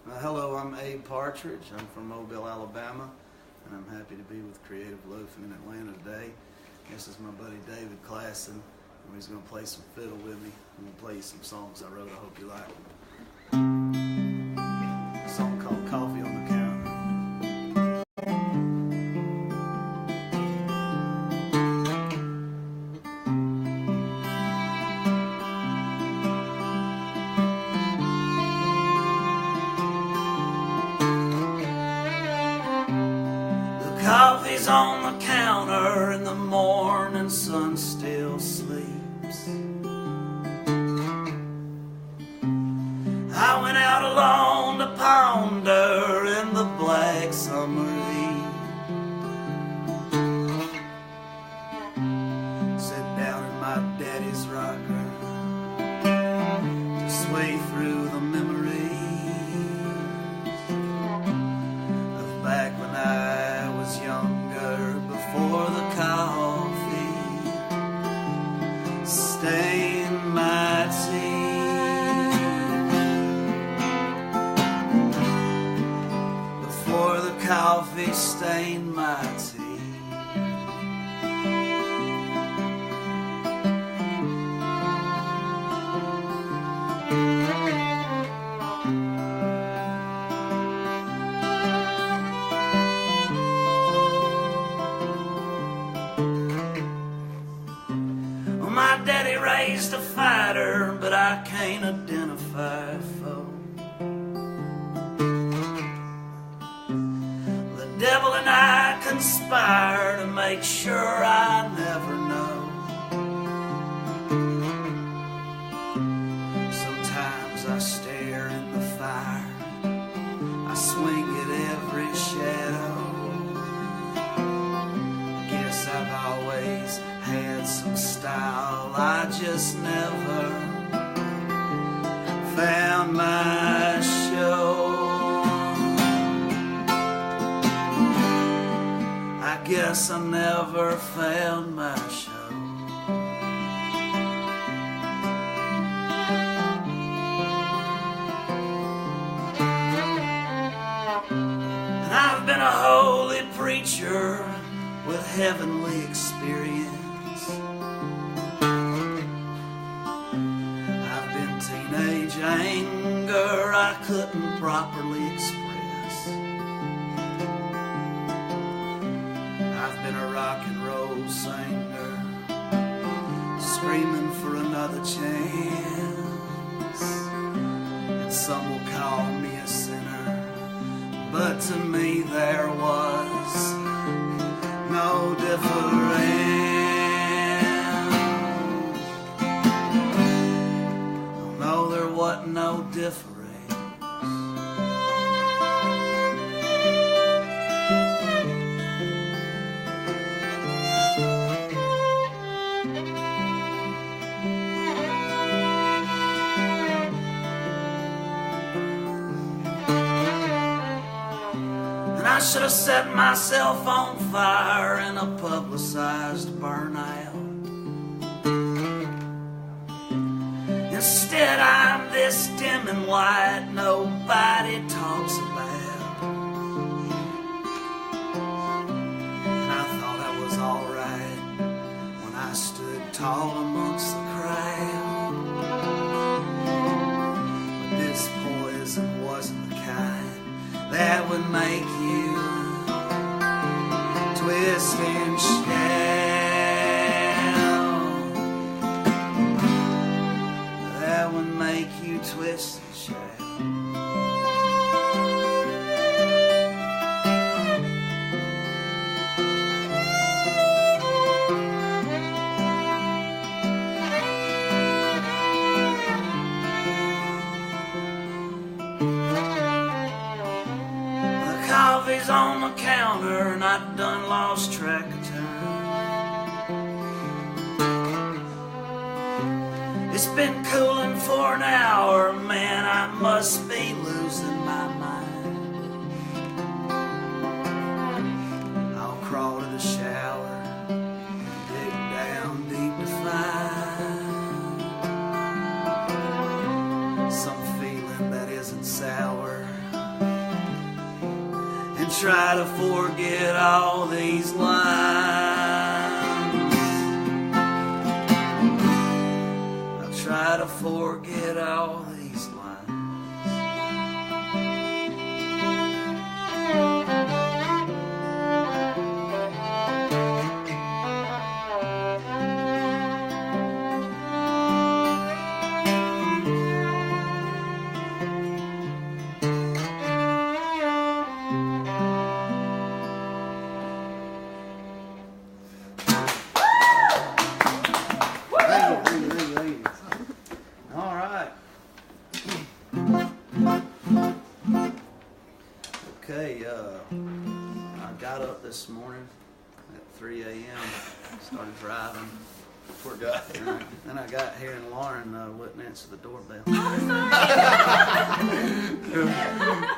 Hello, I'm Abe Partridge. I'm from Mobile, Alabama, and I'm happy to be with Creative Loafing in Atlanta today. This is my buddy David Claassen, and he's going to play some fiddle with me. I'm going to play you some songs I wrote. I hope you like them. A song called Coffee on the Counter. Coffee's on the counter and the morning sun still sleeps. I went out alone to ponder in the black summer heat. Sit down in my daddy's rocker to sway through the memories of back when I was younger, before the coffee stained my teeth. Before the coffee stained my teeth. My daddy raised a fighter, but I can't identify a foe. The devil and I conspire to make sure I never know. Sometimes I stare in the fire, I swing at every shadow. I guess I've always had some style, I just never found my show. I guess I never found my show. And I've been a holy preacher with heavenly experience. I've been teenage anger I couldn't properly express. I've been a rock and roll singer, screaming for another chance. And some will call me a sinner, but to me there was no difference. No, there wasn't no difference. And I should have set myself on fire in a publicized burnout. Instead I'm this dim and white nobody talks about. And I thought I was alright when I stood tall amongst the crowd. But this poison wasn't the kind that would make you twist and shout. That would make you twist and shout. The coffee's on the counter and I done lost track of time. It's been cooling for an hour, man, I must be losing my mind. I'll crawl to the shower, dig down deep to find some feeling that isn't sour. try to forget all these lines. I try to forget all these lines. All right. Okay, I got up this morning at 3 a.m. Started driving. Poor guy. Then I got here and Lauren wouldn't answer the doorbell.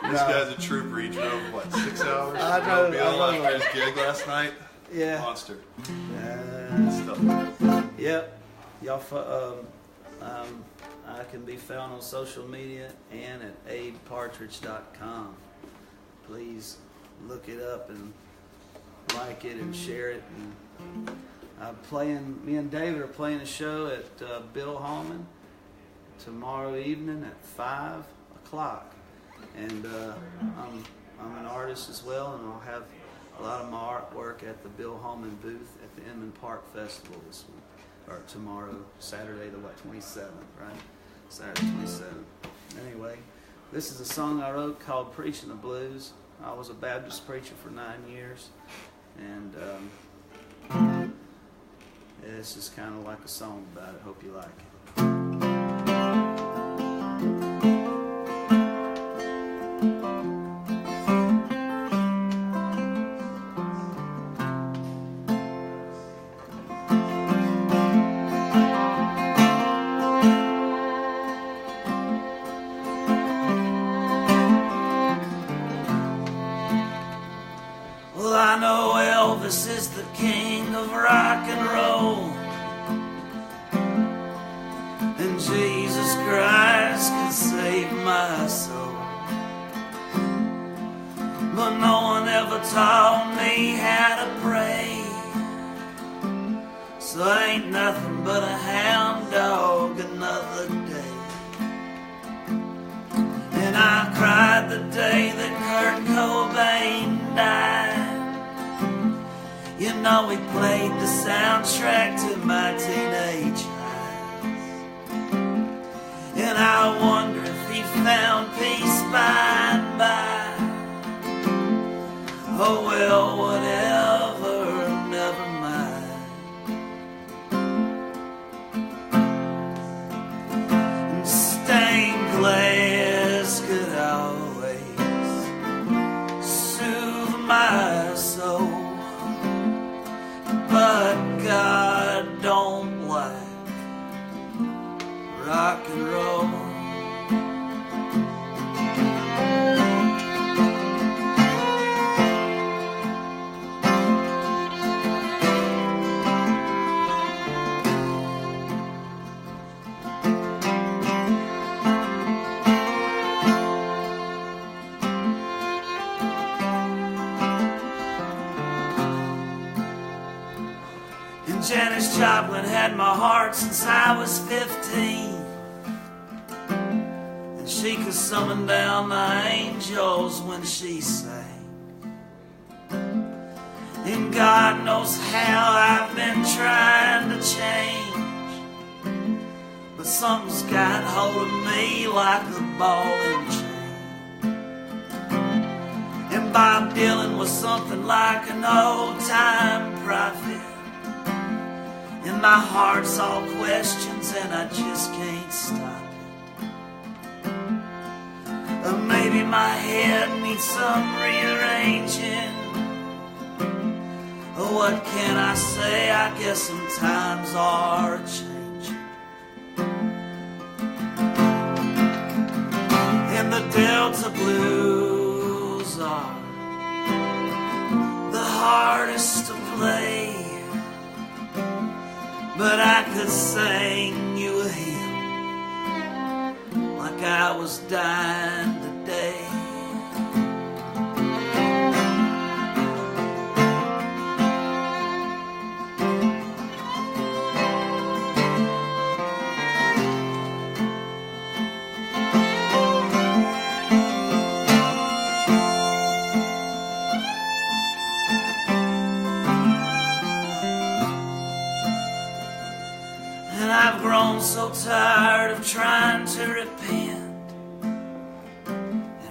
This guy's a trooper. He drove, what, 6 hours? I know. After his gig last night? Yeah. Monster. Stuff. Yep. Y'all, I can be found on social media and at abepartridge.com. Please look it up and like it and share it. And me and David are playing a show at Bill Hallman tomorrow evening at 5 o'clock. And I'm an artist as well, and I'll have a lot of my artwork at the Bill Hallman booth at the Inman Park Festival this week, or tomorrow, Saturday the 27th, right? Saturday 27th. Anyway, this is a song I wrote called Preaching the Blues. I was a Baptist preacher for 9 years, and it's just kind of like a song about it. Hope you like it. Well, I know Elvis is the king of rock and roll, and Jesus Christ can save my soul. But no one ever taught me how to pray, so I ain't nothing but a hound dog another day. And I cried the day that Kurt Cobain died. You know he played the soundtrack to my teenage eyes. And I wonder if he found peace by and by. Oh well, whatever, never mind. And stained glass could always soothe my soul, but God don't like rock and roll. Janis Joplin had my heart since I was 15, and she could summon down the angels when she sang. And God knows how I've been trying to change, but something's got hold of me like a ball and chain. And Bob Dylan was something like an old-time prophet, and my heart's all questions and I just can't stop it. Or maybe my head needs some rearranging. Or what can I say? I guess some times are changing. And the Delta Blues are the hardest to play, but I could sing you a hymn like I was dying today.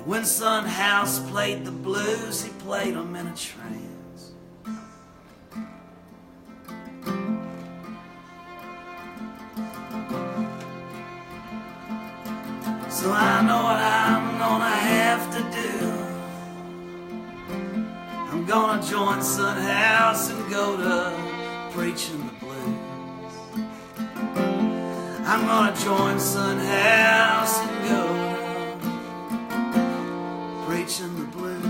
When Son House played the blues, he played them in a trance. So I know what I'm gonna have to do. I'm gonna join Son House and go to preaching the blues. I'm gonna join Son House and go to preaching the blues.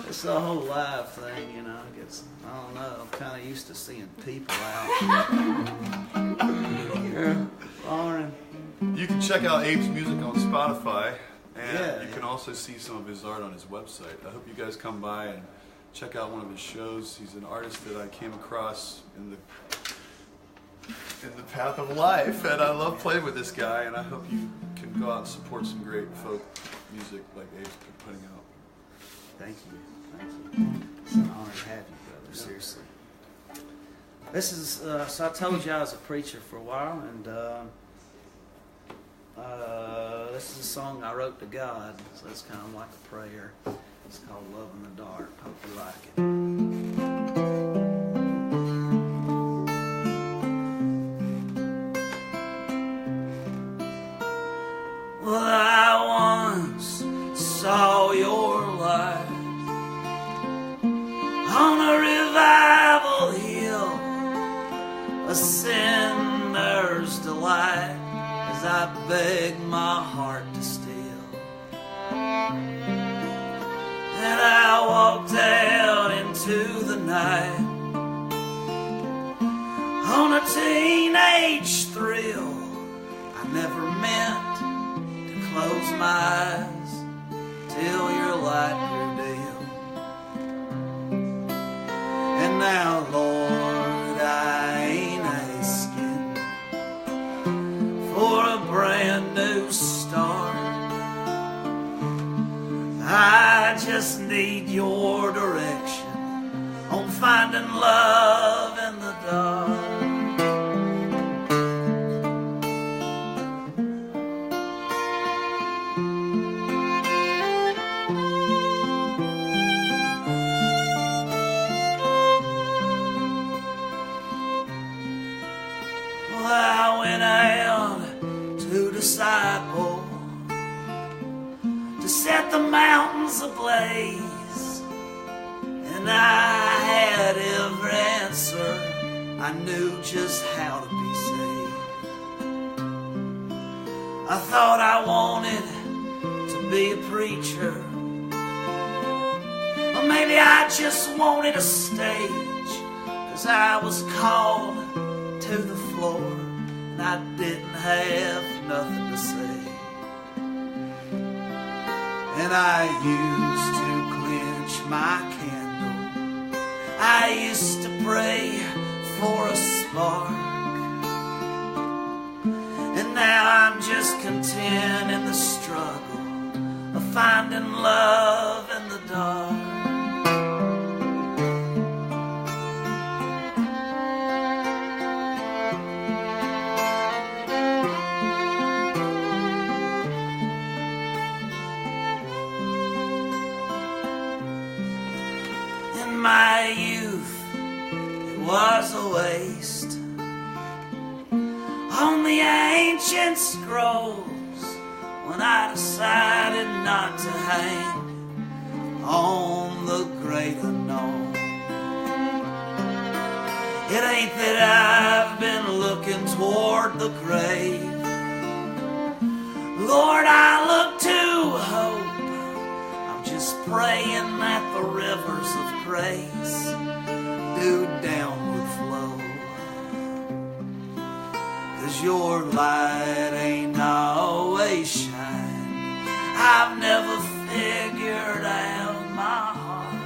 It's the whole live thing, you know. I don't know. I'm kind of used to seeing people out. Yeah, Lauren. You can check out Abe's music on Spotify, and Yeah, you can also see some of his art on his website. I hope you guys come by and check out one of his shows. He's an artist that I came across in the path of life, and I love playing with this guy, and I hope you can go out and support some great folk music like Abe's been putting out. Thank you. Thank you. It's an honor to have you, brother. Seriously. This is, so I told you I was a preacher for a while, and this is a song I wrote to God, so it's kind of like a prayer. It's called Love in the Dark. Hope you like it. Well, I once saw your light on a revival hill, a sinner's delight, as I begged my heart to steal. And I walked out into the night on a teenage thrill. I never meant to close my eyes till your light grew dim. And now, Lord, I ain't asking for a brand new start. I just need your direction on finding love in the dark. Well, I went out to disciple, to set the mountains ablaze, and I had every answer. I knew just how to be saved. I thought I wanted to be a preacher, or maybe I just wanted a stage, 'cause I was called to the floor and I didn't have nothing to say. And I used to clench my candle, I used to pray for a spark, and now I'm just content in the struggle of finding love in the dark. My youth, it was a waste on the ancient scrolls when I decided not to hang on the great unknown. It ain't that I've been looking toward the grave, Lord, I look to hope. Just praying that the rivers of grace do downward flow, 'cause your light ain't always shine. I've never figured out my heart,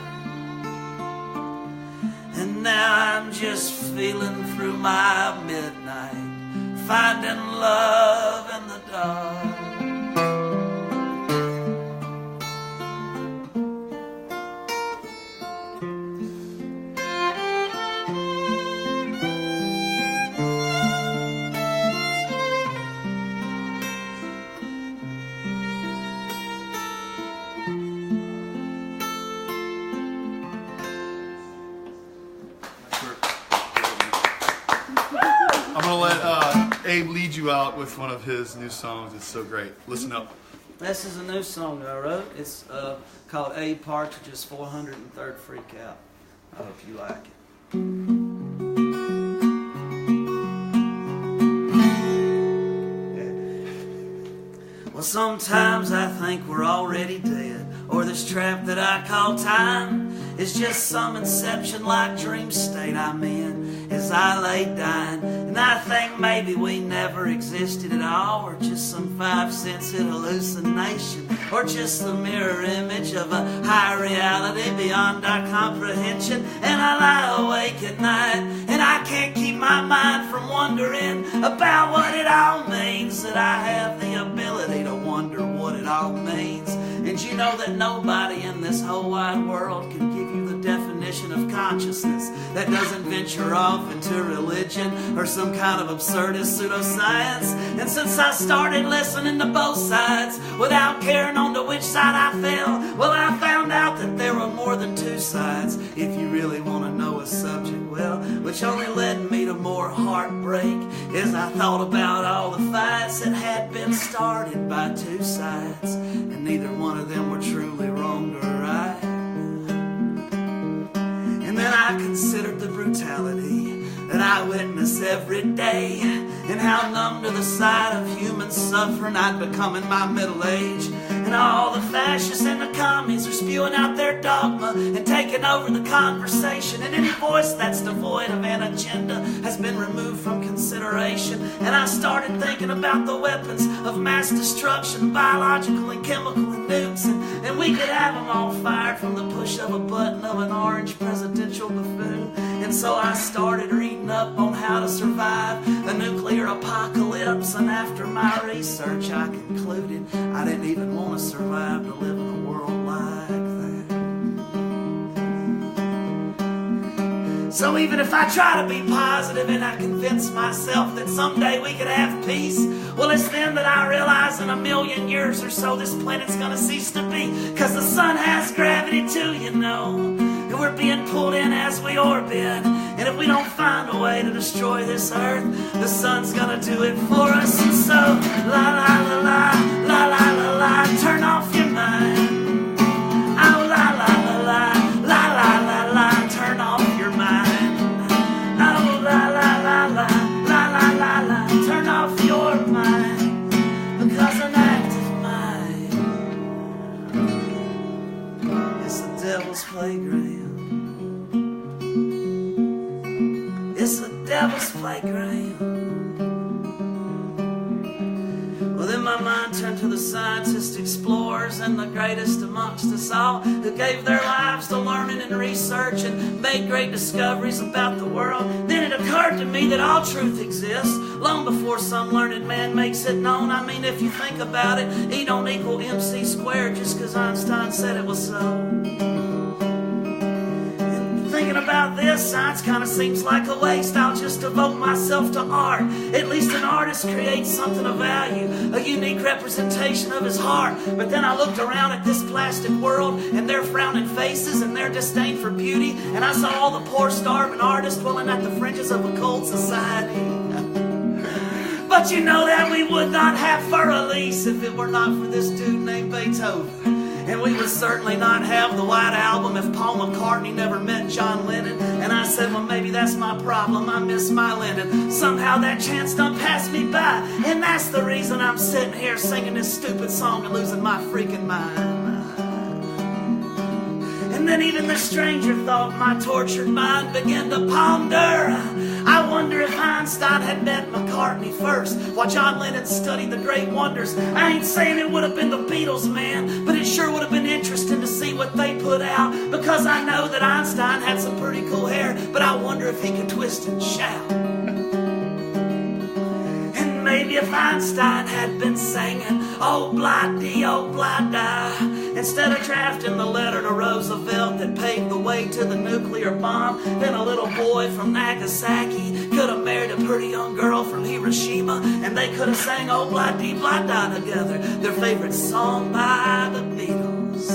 and now I'm just feeling through my midnight, finding love in the dark. I'm going to let Abe lead you out with one of his new songs. It's so great. Listen up. This is a new song I wrote. It's called Abe Partridge's 403rd Freak Out. I hope you like it. Well, sometimes I think we're already dead, or this trap that I call time is just some inception-like dream state I'm in as I lay dying. And I think maybe we never existed at all, or just some five-sensed hallucination, or just the mirror image of a high reality beyond our comprehension. And I lie awake at night, and I can't keep my mind from wondering about what it all means, that I have the ability to wonder what it all means. And you know that nobody in this whole wide world can give you the definition of consciousness that doesn't venture off into religion or some kind of absurdist pseudoscience. And since I started listening to both sides without caring on to which side I fell, well, I found out that there were more than two sides, if you really want to know a subject well, which only led me to more heartbreak as I thought about all the fights that had been started by two sides, and neither one of them were truly wrong or right. And then I considered the brutality that I witness every day, and how numb to the sight of human suffering I'd become in my middle age. And all the fascists and the commies are spewing out their dogma and taking over the conversation, and any voice that's devoid of an agenda has been removed from consideration. And I started thinking about the weapons of mass destruction, biological and chemical and nukes, and we could have them all fired from the push of a button of an orange presidential buffoon. And so I started reading up on how to survive a nuclear apocalypse, and after my research I concluded I didn't even want to survive to live in a world like that. So even if I try to be positive and I convince myself that someday we could have peace, well, it's then that I realize in a million years or so this planet's gonna cease to be, cause the sun has gravity too, you know, and we're being pulled in as we orbit. And if we don't find a way to destroy this earth, the sun's gonna do it for us. And so, la la la la, la la la la, turn off your mind. Oh, la la la la, la la la la, turn off your mind. Oh, la la la la, la la la la, turn off your mind. Because an active mind is the devil's playground. It's the devil's playground. Well, then my mind turned to the scientists, explorers, and the greatest amongst us all, who gave their lives to learning and research and made great discoveries about the world. Then it occurred to me that all truth exists long before some learned man makes it known. I mean, if you think about it, E don't equal MC squared just because Einstein said it was so. Thinking about this, science kind of seems like a waste. I'll just devote myself to art. At least an artist creates something of value, a unique representation of his heart. But then I looked around at this plastic world and their frowning faces and their disdain for beauty, and I saw all the poor starving artists dwelling at the fringes of a cold society. But you know that we would not have Fur Elise if it were not for this dude named Beethoven. And we would certainly not have the White Album if Paul McCartney never met John Lennon. And I said, well, maybe that's my problem. I miss my Lennon. Somehow that chance done passed me by. And that's the reason I'm sitting here singing this stupid song and losing my freaking mind. And then even the stranger thought my tortured mind began to ponder. I wonder if Einstein had met McCartney first, while John Lennon studied the great wonders. I ain't saying it would have been the Beatles, man, but it sure would have been interesting to see what they put out, because I know that Einstein had some pretty cool hair, but I wonder if he could twist and shout. And maybe if Einstein had been singing, oh, blah-dee, oh, blah-da, instead of drafting the letter to Roosevelt that paved the way to the nuclear bomb, then a little boy from Nagasaki could have married a pretty young girl from Hiroshima, and they could have sang oh, blah-dee, blah-da together, their favorite song by the Beatles.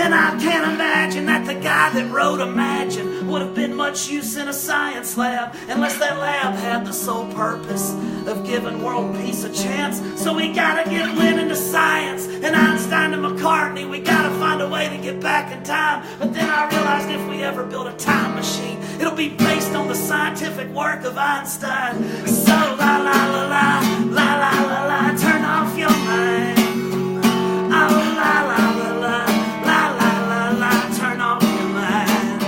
And I can't imagine that the guy that wrote Imagine would have been much use in a science lab, unless that lab had the sole purpose of giving world peace a chance. So we gotta get Lennon to science and Einstein to McCartney. We gotta find a way to get back in time. But then I realized if we ever build a time machine, it'll be based on the scientific work of Einstein. So la la la la, la la la la, turn off your mind. Oh la la la la, la la la la, turn off your mind.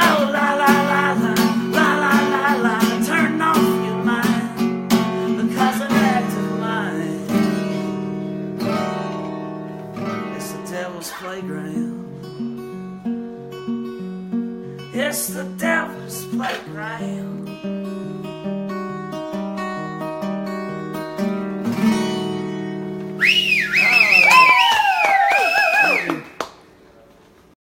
Oh la la la la, la la la la, turn off your mind. Because an active mind is the devil's playground. It's the devil's playground.